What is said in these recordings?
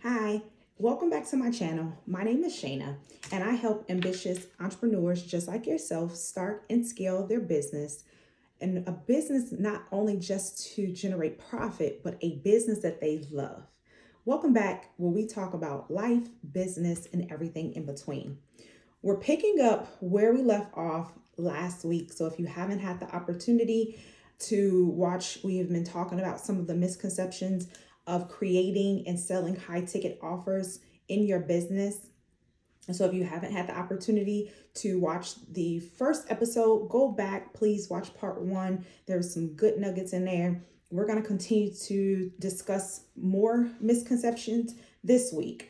Hi, welcome back to my channel. My name is Shanna, and I help ambitious entrepreneurs just like yourself start and scale their business. And a business not only just to generate profit, but a business that they love. Welcome back, where we talk about life, business, and everything in between. We're picking up where we left off last week. So if you haven't had the opportunity to watch, we have been talking about some of the misconceptions of creating and selling high ticket offers in your business. And so if you haven't had the opportunity to watch the first episode, go back, please watch part one. There's some good nuggets in there. We're going to continue to discuss more misconceptions this week.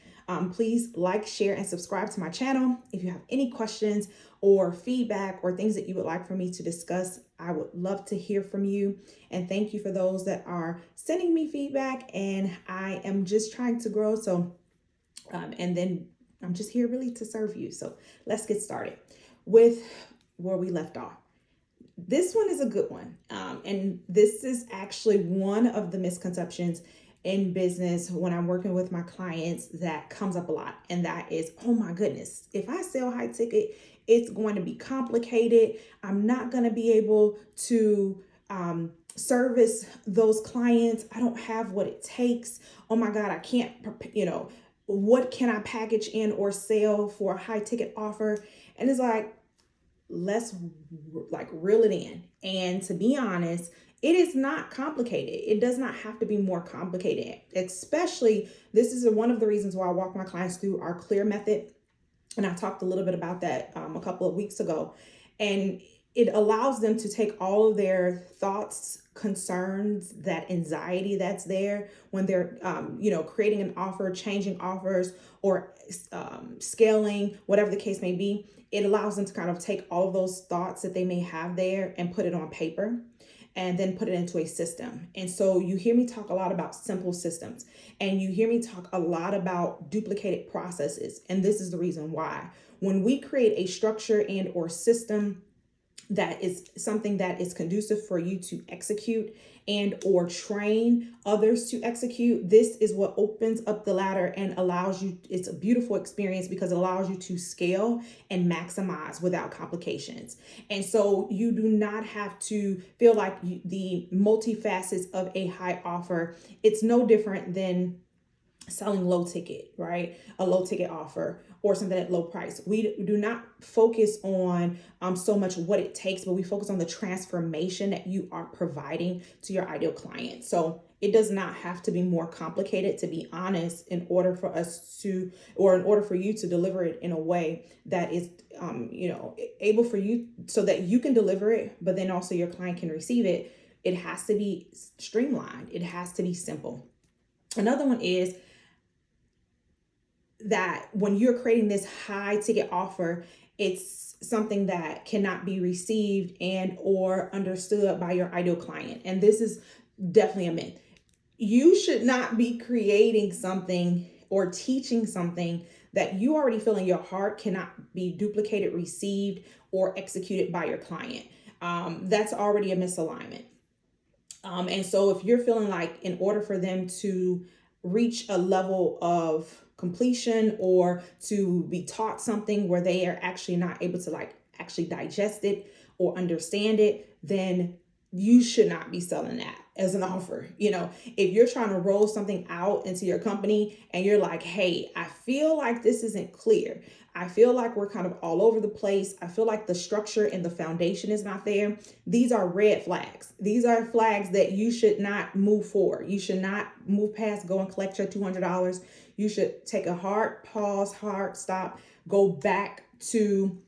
Please like, share, and subscribe to my channel. If you have any questions or feedback or things that you would like for me to discuss, I would love to hear from you. And thank you for those that are sending me feedback. And I am just trying to grow. And then I'm just here really to serve you. So let's get started with where we left off. This one is a good one. And this is actually one of the misconceptions in business when I'm working with my clients that comes up a lot. And that is, oh my goodness, if I sell high ticket, it's going to be complicated. I'm not going to be able to service those clients. I don't have what it takes. Oh my God, I can't, what can I package in or sell for a high ticket offer? And it's like, let's reel it in. And to be honest, it is not complicated. It does not have to be more complicated. Especially, this is one of the reasons why I walk my clients through our clear method. And I talked a little bit about that a couple of weeks ago. And it allows them to take all of their thoughts, concerns, that anxiety that's there when they're, creating an offer, changing offers, or scaling, whatever the case may be. It allows them to kind of take all of those thoughts that they may have there and put it on paper and then put it into a system. And so you hear me talk a lot about simple systems, and you hear me talk a lot about duplicated processes. And this is the reason why. When we create a structure and or system that is something that is conducive for you to execute and or train others to execute, this is what opens up the ladder and allows you, it's a beautiful experience because it allows you to scale and maximize without complications. And so you do not have to feel like the multifacets of a high offer. It's no different than selling low ticket, right? A low ticket offer or something at low price. We do not focus on so much what it takes, but we focus on the transformation that you are providing to your ideal client. So it does not have to be more complicated, to be honest, in order for us to, or in order for you to deliver it in a way that is, able for you so that you can deliver it, but then also your client can receive it. It has to be streamlined. It has to be simple. Another one is that when you're creating this high ticket offer, it's something that cannot be received and or understood by your ideal client. And this is definitely a myth. You should not be creating something or teaching something that you already feel in your heart cannot be duplicated, received, or executed by your client. That's already a misalignment. And so if you're feeling like in order for them to reach a level of completion or to be taught something where they are actually not able to actually digest it or understand it, then you should not be selling that as an offer. If you're trying to roll something out into your company and you're like, hey, I feel like this isn't clear. I feel like we're kind of all over the place. I feel like the structure and the foundation is not there. These are red flags. These are flags that you should not move forward. You should not move past, go and collect your $200. You should take a hard pause, hard stop, go back to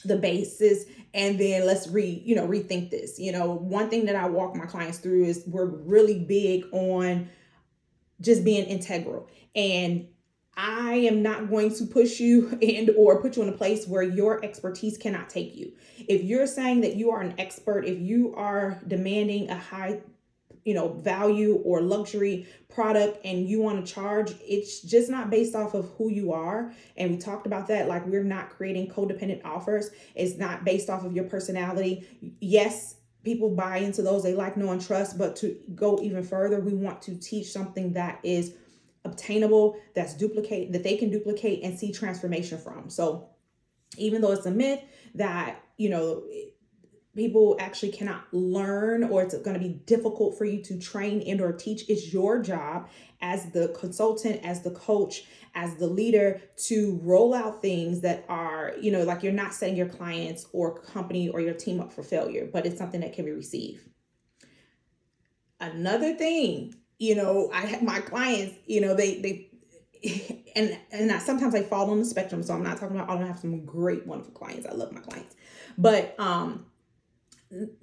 the basis, and then let's rethink this. One thing that I walk my clients through is we're really big on just being integral. And I am not going to push you and or put you in a place where your expertise cannot take you. If you're saying that you are an expert, if you are demanding a high value or luxury product and you want to charge, it's just not based off of who you are. And we talked about that. Like, we're not creating codependent offers. It's not based off of your personality. Yes, people buy into those. They like, know, and trust. But to go even further, we want to teach something that is obtainable, that's duplicate, that they can duplicate and see transformation from. So even though it's a myth that, people actually cannot learn, or it's going to be difficult for you to train and or teach, it's your job as the consultant, as the coach, as the leader, to roll out things that are, like, you're not setting your clients or company or your team up for failure, but it's something that can be received. Another thing, I have my clients, they and sometimes I fall on the spectrum. So I'm not talking about, I don't have some great, wonderful clients. I love my clients, but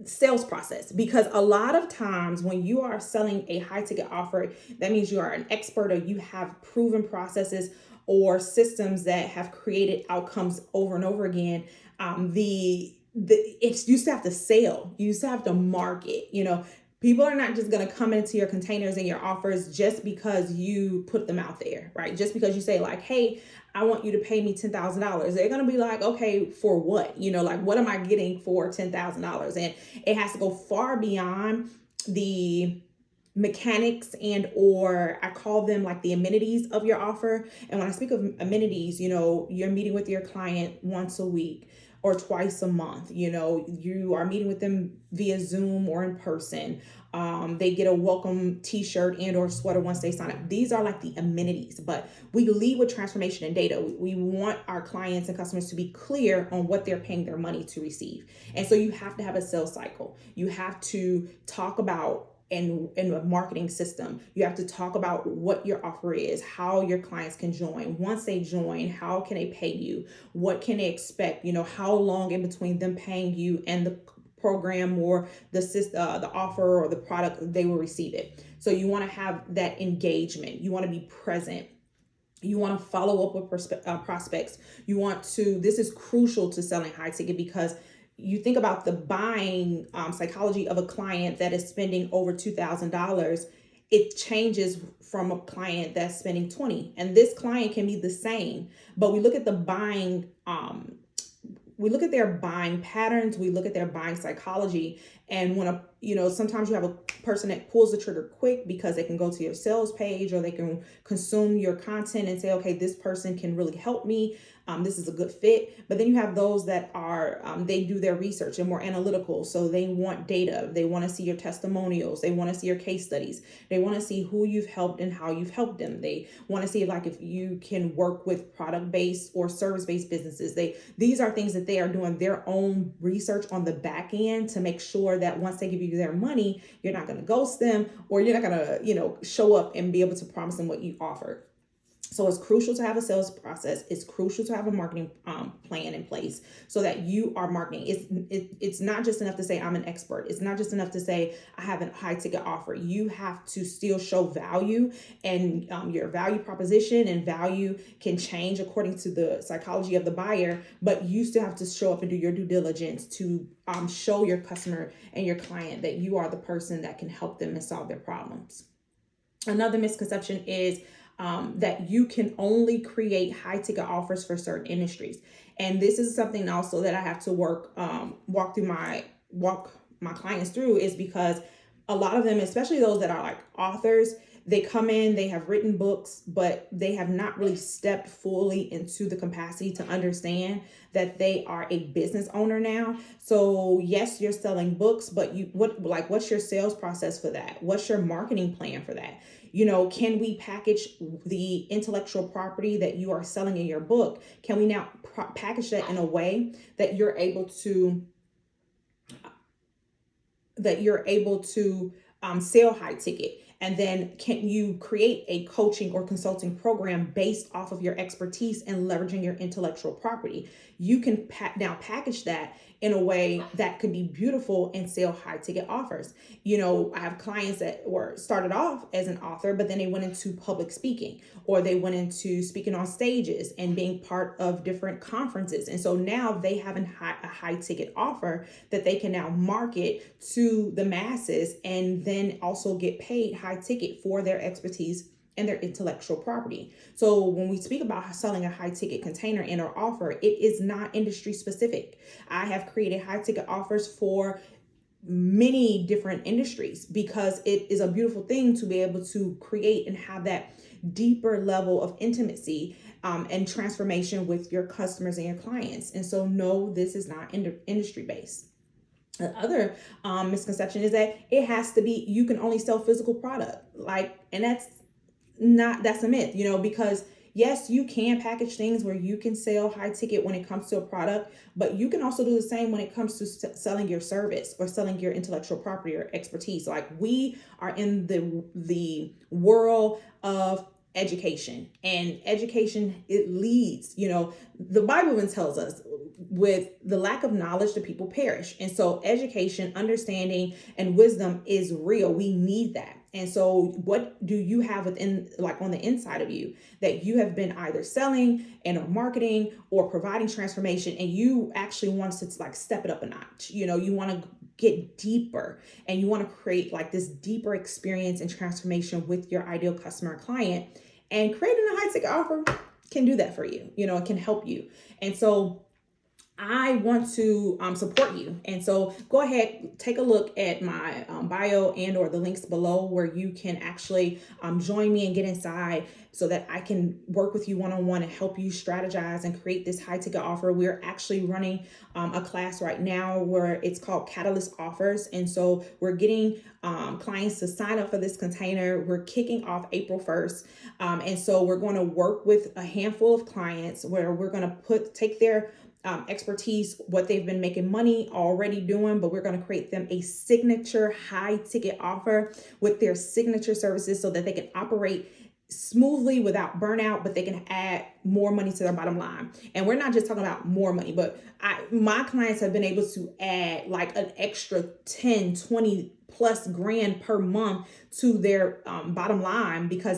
sales process, because a lot of times when you are selling a high ticket offer, that means you are an expert, or you have proven processes or systems that have created outcomes over and over again. It's, you still have to sell, you still have to market. People are not just going to come into your containers and your offers just because you put them out there, right? Just because you say like, hey, I want you to pay me $10,000. They're going to be like, okay, for what? Like, what am I getting for $10,000? And it has to go far beyond the mechanics and, or I call them like the amenities of your offer. And when I speak of amenities, you're meeting with your client once a week or twice a month. You are meeting with them via Zoom or in person. They get a welcome t-shirt and or sweater once they sign up. These are like the amenities, but we lead with transformation and data. We want our clients and customers to be clear on what they're paying their money to receive. And so you have to have a sales cycle. You have to talk about and a marketing system. You have to talk about what your offer is, how your clients can join. Once they join, how can they pay you? What can they expect? How long in between them paying you and the program or the offer or the product, they will receive it. So you want to have that engagement. You want to be present. You want to follow up with prospects. This is crucial to selling high ticket, because you think about the buying psychology of a client that is spending over $2,000. It changes from a client that's spending $20,000, and this client can be the same, but we look at the buying, we look at their buying patterns, we look at their buying psychology. And when sometimes you have a person that pulls the trigger quick because they can go to your sales page or they can consume your content and say, okay, this person can really help me. This is a good fit. But then you have those that are, they do their research and more analytical. So they want data. They want to see your testimonials. They want to see your case studies. They want to see who you've helped and how you've helped them. They want to see if you can work with product-based or service-based businesses. These are things that they are doing their own research on the back end to make sure that once they give you their money, you're not going to ghost them, or you're not going to, show up and be able to promise them what you offered. So it's crucial to have a sales process. It's crucial to have a marketing plan in place so that you are marketing. It's not just enough to say I'm an expert. It's not just enough to say I have a high ticket offer. You have to still show value, and your value proposition and value can change according to the psychology of the buyer, but you still have to show up and do your due diligence to show your customer and your client that you are the person that can help them and solve their problems. Another misconception is that you can only create high ticket offers for certain industries. And this is something also that I have to walk my clients through, is because a lot of them, especially those that are like authors, they come in, they have written books, but they have not really stepped fully into the capacity to understand that they are a business owner now. So yes, you're selling books, but what's your sales process for that? What's your marketing plan for that? Can we package the intellectual property that you are selling in your book? Can we now package that in a way that you're able to sell high ticket? And then can you create a coaching or consulting program based off of your expertise and leveraging your intellectual property? You can now package that in a way that could be beautiful and sell high ticket offers. I have clients that started off as an author, but then they went into public speaking, or they went into speaking on stages and being part of different conferences. And so now they have a high ticket offer that they can now market to the masses, and then also get paid high ticket for their expertise and their intellectual property. So when we speak about selling a high ticket container and or offer, it is not industry specific. I have created high ticket offers for many different industries, because it is a beautiful thing to be able to create and have that deeper level of intimacy and transformation with your customers and your clients. And so, no, this is not industry based. The other misconception is that it has to be, you can only sell physical product. And that's a myth, because yes, you can package things where you can sell high ticket when it comes to a product, but you can also do the same when it comes to selling your service or selling your intellectual property or expertise. Like, we are in the world of education, and education, it leads, the Bible even tells us, with the lack of knowledge the people perish. And so education, understanding, and wisdom is real. We need that. And so what do you have within, like, on the inside of you, that you have been either selling and or marketing or providing transformation, and you actually want to like step it up a notch? You want to get deeper, and you want to create like this deeper experience and transformation with your ideal customer or client, and creating a high ticket offer can do that for you. It can help you. And so I want to support you. And so go ahead, take a look at my bio and or the links below, where you can actually join me and get inside, so that I can work with you one-on-one and help you strategize and create this high ticket offer. We're actually running a class right now where it's called Catalyst Offers. And so we're getting clients to sign up for this container. We're kicking off April 1st. And so we're going to work with a handful of clients where we're going to take their expertise, what they've been making money already doing, but we're going to create them a signature high ticket offer with their signature services, so that they can operate smoothly without burnout, but they can add more money to their bottom line. And we're not just talking about more money, but my clients have been able to add like an extra 10, 20 plus grand per month to their bottom line, because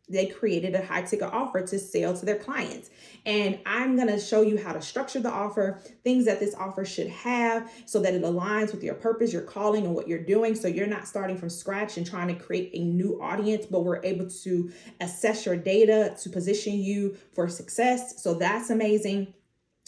they created a high ticket offer to sell to their clients. And I'm going to show you how to structure the offer, things that this offer should have, so that it aligns with your purpose, your calling, and what you're doing. So you're not starting from scratch and trying to create a new audience, but we're able to assess your data to position you for success. So that's amazing.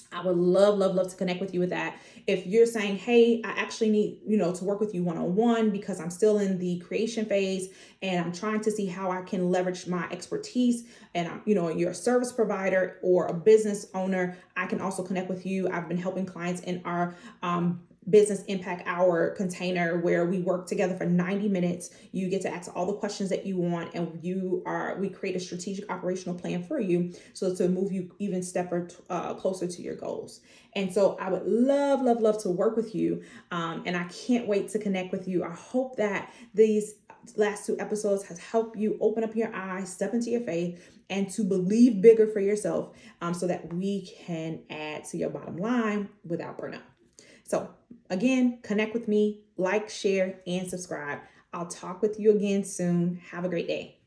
I would love, love, love to connect with you with that. If you're saying, hey, I actually need, to work with you one-on-one, because I'm still in the creation phase and I'm trying to see how I can leverage my expertise, and I'm, you're a service provider or a business owner, I can also connect with you. I've been helping clients in our business impact hour container, where we work together for 90 minutes. You get to ask all the questions that you want, and we create a strategic operational plan for you, so to move you even step closer to your goals. And so I would love, love, love to work with you. And I can't wait to connect with you. I hope that these last 2 episodes has helped you open up your eyes, step into your faith, and to believe bigger for yourself, so that we can add to your bottom line without burnout. So again, connect with me, like, share, and subscribe. I'll talk with you again soon. Have a great day.